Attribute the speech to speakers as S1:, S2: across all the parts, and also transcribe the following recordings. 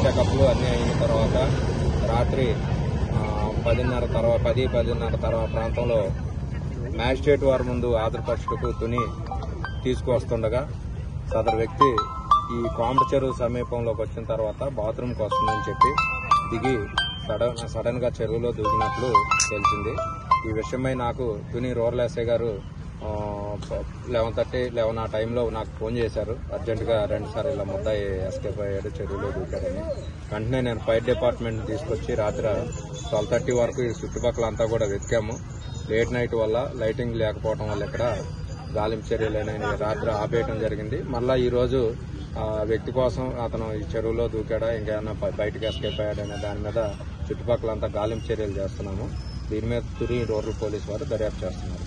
S1: చెకప్లు అన్నీ అయిన తర్వాత రాత్రి 10:10 తర్వాత ప్రాంతంలో మ్యాజిస్ట్రేట్ వారి ముందు ఆధారపరచుటకు తుని తీసుకువస్తుండగా సదరు వ్యక్తి ఈ కోమట చెరువు సమీపంలోకి వచ్చిన తర్వాత బాత్రూమ్కి వస్తుందని చెప్పి దిగి సడన్ గా చెరువులో దూకినట్లు తెలిసింది. ఈ విషయమై నాకు తుని రూరల్ ఎస్ఐ గారు 11:30 ఆ టైంలో నాకు ఫోన్ చేశారు. అర్జెంటుగా 2 సార్లు ఇలా ముద్దాయి ఎస్కేప్ అయ్యాడు, చెరువులో దూకాడని. వెంటనే నేను ఫైర్ డిపార్ట్మెంట్ తీసుకొచ్చి రాత్రి 12:30 వరకు ఈ చుట్టుపక్కల అంతా కూడా వెతికాము. లేట్ నైట్ వల్ల లైటింగ్ లేకపోవడం వల్ల ఇక్కడ గాలింపు చర్యలు రాత్రి ఆపేయడం జరిగింది. మళ్ళా ఈ రోజు వ్యక్తి కోసం అతను ఈ చెరువులో దూకాడా ఇంకేమన్నా బయటకు ఎస్కేప్ అయ్యాడనే దాని మీద చుట్టుపక్కలంతా గాలింపు చర్యలు చేస్తున్నాము. దీని మీద తుని రూరల్ పోలీసు వారు దర్యాప్తు చేస్తున్నారు.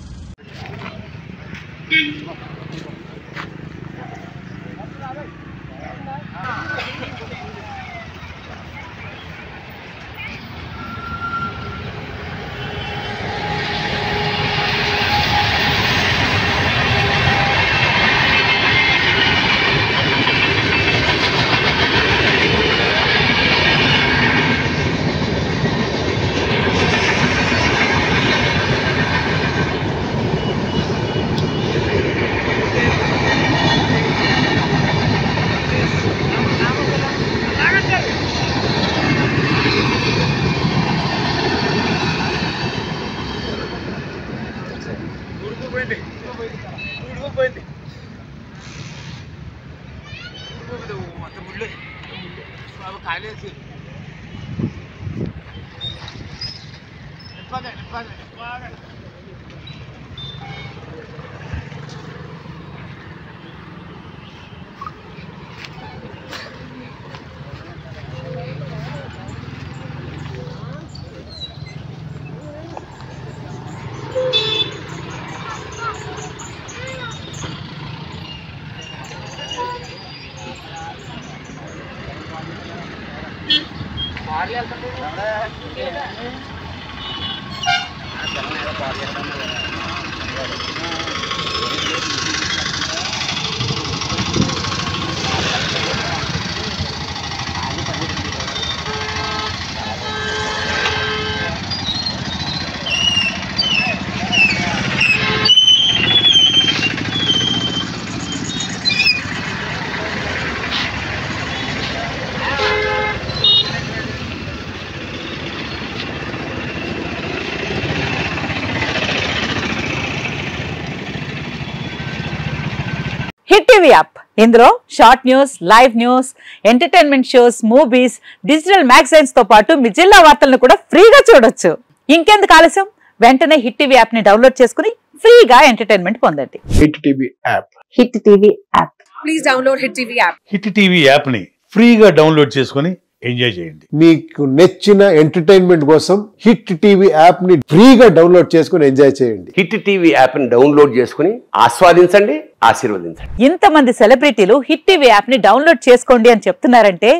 S2: హిట్ టీవీ యాప్ ఇందులో short news, live news, entertainment shows, movies, digital magazines తో పాటు మీ జిల్లా వార్తలను కూడా ఫ్రీగా చూడొచ్చు. ఇంకెందుకు ఆలస్యం, వెంటనే హిట్ టీవీ యాప్ ని డౌన్లోడ్ చేసుకుని ఫ్రీగా ఎంటర్టైన్మెంట్ పొందండి.
S3: Hit TV app.
S2: Hit TV app.
S4: Please download hit TV app.
S5: Hit TV app ని ఫ్రీగా డౌన్లోడ్ చేసుకుని ఎంజాయ్ చేయండి.
S3: మీకు నచ్చిన ఎంటర్టైన్మెంట్ కోసం హిట్ టీవీ యాప్ ని ఫ్రీగా డౌన్లోడ్ చేసుకుని ఎంజాయ్ చేయండి.
S6: హిట్ టీవీ యాప్ ని డౌన్లోడ్ చేసుకుని ఆస్వాదించండి, ఆశీర్వదించండి.
S2: ఇంతమంది సెలబ్రిటీలు హిట్ టీవీ యాప్ ని డౌన్లోడ్ చేసుకోండి అని చెప్తున్నారంటే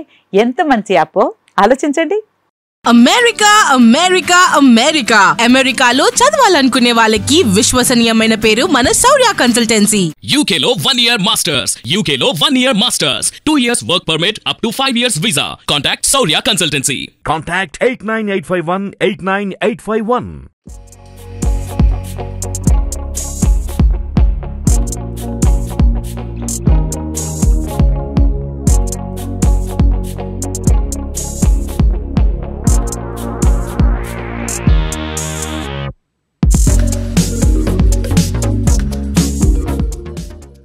S2: ఎంత మంచి యాప్ ఆలోచించండి.
S4: అమెరికా అమెరికా అమెరికా అమెరికాలో చదవాలనుకునే వాళ్ళకి విశ్వసనీయమైన పేరు మన శౌర్య కన్సల్టెన్సీ.
S7: UK లో 1 year masters, UK లో 1 year masters, 2 years work permit up to 5 years visa. Contact Saurya Consultancy.
S8: Contact 89851 89851.